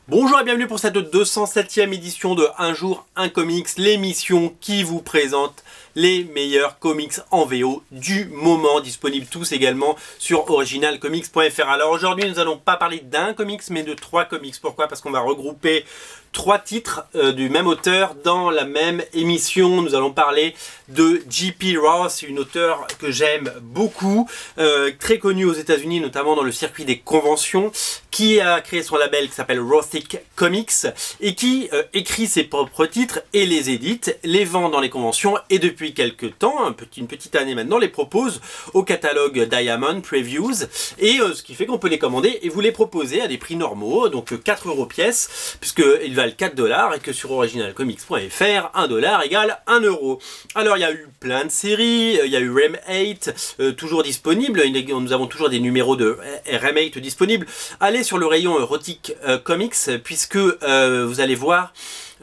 Bonjour et bienvenue pour cette 207e édition de Un jour, un comics, l'émission qui vous présente les meilleurs comics en VO du moment, disponibles tous également sur originalcomics.fr. Alors aujourd'hui, nous n'allons pas parler d'un comics, mais de 3 comics. Pourquoi? Parce qu'on va regrouper 3 titres du même auteur dans la même émission. Nous allons parler de J.P. Ross, une auteure que j'aime beaucoup, très connue aux États-Unis, notamment dans le circuit des conventions, qui a créé son label qui s'appelle Rothic Comics et qui écrit ses propres titres et les édite, les vend dans les conventions et depuis quelques temps, une petite année maintenant, les propose au catalogue Diamond Previews et ce qui fait qu'on peut les commander et vous les proposer à des prix normaux, donc 4 € pièce, puisqu'ils valent 4 $ et que sur originalcomics.fr, 1 $ égale 1 €. Alors il y a eu plein de séries, il y a eu RM8 toujours disponible, nous avons toujours des numéros de RM8 disponibles. Allez sur le rayon Rothic Comics puisque vous allez voir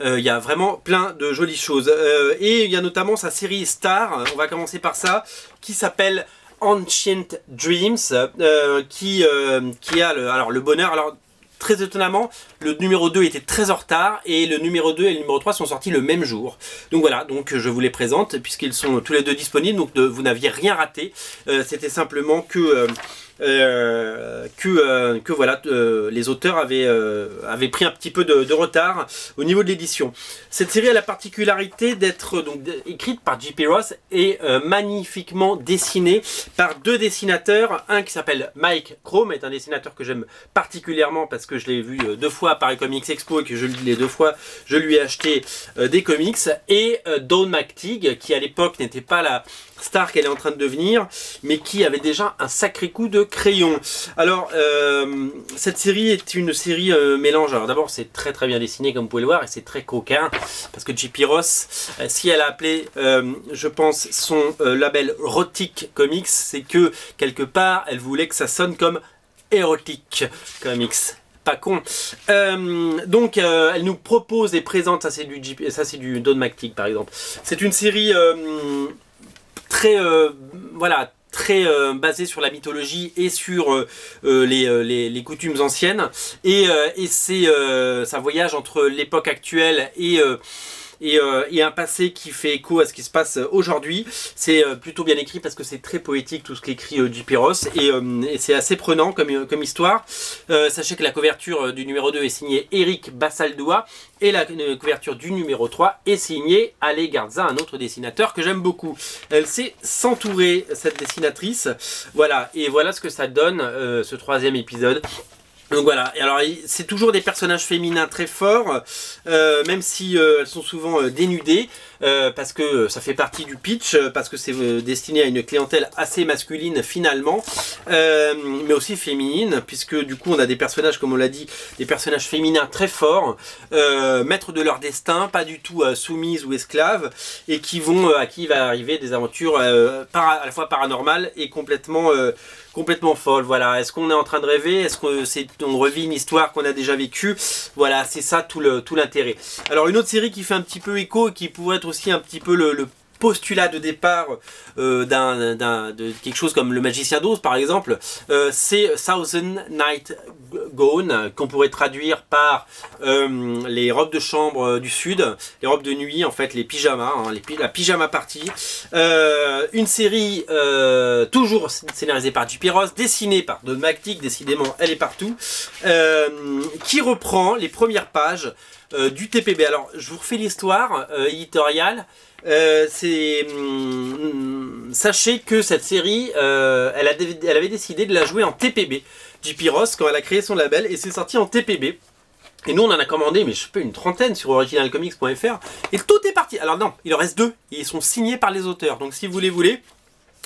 il y a vraiment plein de jolies choses et il y a notamment sa série Star, on va commencer par ça, qui s'appelle Ancient Dreams, qui a le bonheur. Alors très étonnamment, le numéro 2 était très en retard et le numéro 2 et le numéro 3 sont sortis le même jour. Donc voilà, donc je vous les présente puisqu'ils sont tous les deux disponibles, donc vous n'aviez rien raté. C'était simplement que voilà, les auteurs avaient pris un petit peu de retard au niveau de l'édition. Cette série a la particularité d'être donc écrite par J.P. Ross et magnifiquement dessinée par 2 dessinateurs. Un qui s'appelle Mike Chrome, est un dessinateur que j'aime particulièrement parce que je l'ai vu 2 fois à Paris Comics Expo et que les 2 fois je lui ai acheté des comics, et Dawn McTeague qui à l'époque n'était pas la star qu'elle est en train de devenir, mais qui avait déjà un sacré coup de crayon. Alors, cette série est une série mélange. Alors d'abord, c'est très très bien dessiné, comme vous pouvez le voir, et c'est très coquin, parce que J.P. Ross, si elle a appelé, je pense, son label Rothic Comics, c'est que, quelque part, elle voulait que ça sonne comme Erotic Comics. Pas con. Donc elle nous propose et présente, ça c'est du Dawn McTeague par exemple. C'est une série très basée sur la mythologie et sur les coutumes anciennes, et ça voyage entre l'époque actuelle et un passé qui fait écho à ce qui se passe aujourd'hui. C'est plutôt bien écrit parce que c'est très poétique tout ce qu'écrit J.P. Ross, et c'est assez prenant comme histoire. Sachez que la couverture du numéro 2 est signée Eric Basaldoua et la couverture du numéro 3 est signée Ale Garza, un autre dessinateur que j'aime beaucoup. Elle sait s'entourer, cette dessinatrice. Voilà, et voilà ce que ça donne ce 3e épisode. Donc voilà, et alors c'est toujours des personnages féminins très forts, même si elles sont souvent dénudées, parce que ça fait partie du pitch, parce que c'est destiné à une clientèle assez masculine finalement, mais aussi féminine, puisque du coup on a des personnages, comme on l'a dit, des personnages féminins très forts, maîtres de leur destin, pas du tout soumises ou esclaves, et à qui va arriver des aventures à la fois paranormales et complètement folle. Voilà, est-ce qu'on est en train de rêver? Est-ce qu'on revit une histoire qu'on a déjà vécue? Voilà, c'est ça tout l'intérêt. Alors une autre série qui fait un petit peu écho et qui pourrait être aussi un petit peu le postulat de départ de quelque chose comme le Magicien d'Oz par exemple, c'est Thousand Night Gone, qu'on pourrait traduire par les robes de chambre du sud, les robes de nuit, en fait les pyjamas, la pyjama party. Une série toujours scénarisée par J.P. Ross, dessinée par Dawn McTeague, décidément elle est partout, qui reprend les premières pages du TPB. Alors je vous refais l'histoire éditoriale. Sachez que cette série, elle avait décidé de la jouer en TPB, J.P. Ross, quand elle a créé son label, et c'est sorti en TPB. Et nous on en a commandé, mais je sais pas, une trentaine sur originalcomics.fr, et tout est parti. Alors non, il en reste 2, et ils sont signés par les auteurs, donc si vous les voulez,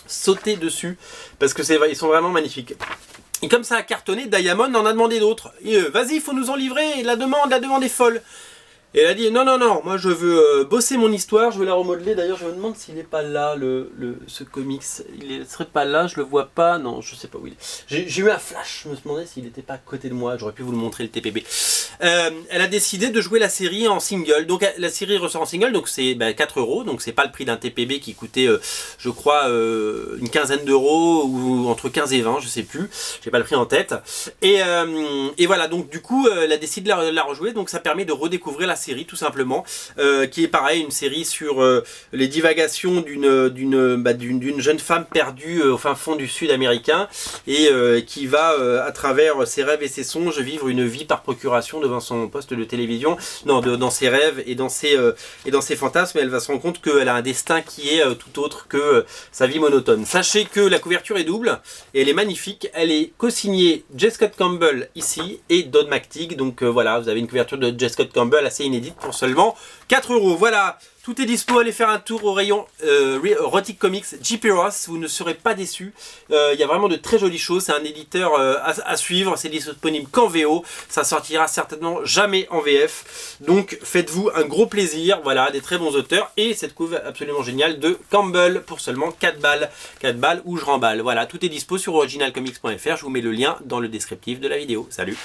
sautez dessus, parce que ils sont vraiment magnifiques. Et comme ça a cartonné, Diamond en a demandé d'autres. Et vas-y, il faut nous en livrer, la demande est folle. Et elle a dit non, moi je veux bosser mon histoire, je veux la remodeler. D'ailleurs, je me demande s'il n'est pas là, ce comics. Il ne serait pas là, je le vois pas. Non, je sais pas où il est. J'ai eu un flash, je me demandais s'il n'était pas à côté de moi. J'aurais pu vous le montrer, le TPB. elle a décidé de jouer la série en single. Donc la série ressort en single, donc c'est 4 €, donc c'est pas le prix d'un TPB qui coûtait, je crois, une quinzaine d'euros ou entre 15 et 20, je sais plus, j'ai pas le prix en tête. Et voilà, donc du coup, elle a décidé de la rejouer, donc ça permet de redécouvrir la série tout simplement, qui est pareil, une série sur les divagations d'une jeune femme perdue au fin fond du sud américain et qui va à travers ses rêves et ses songes vivre une vie par procuration devant son poste de télévision, non, dans ses rêves et dans ses fantasmes. Elle va se rendre compte qu'elle a un destin qui est tout autre que sa vie monotone. Sachez que la couverture est double et elle est magnifique. Elle est co-signée J. Scott Campbell ici et Don McTeague. Donc voilà, vous avez une couverture de J. Scott Campbell assez inédite pour seulement 4 €. Voilà, tout est dispo, allez faire un tour au rayon Erotic Comics J.P. Ross, vous ne serez pas déçus. Il y a vraiment de très jolies choses, c'est un éditeur à suivre, c'est disponible qu'en VO, ça sortira certainement jamais en VF. Donc faites-vous un gros plaisir, voilà, des très bons auteurs et cette couve absolument géniale de Campbell pour seulement 4 balles. 4 balles ou je remballe. Voilà, tout est dispo sur originalcomics.fr, je vous mets le lien dans le descriptif de la vidéo. Salut!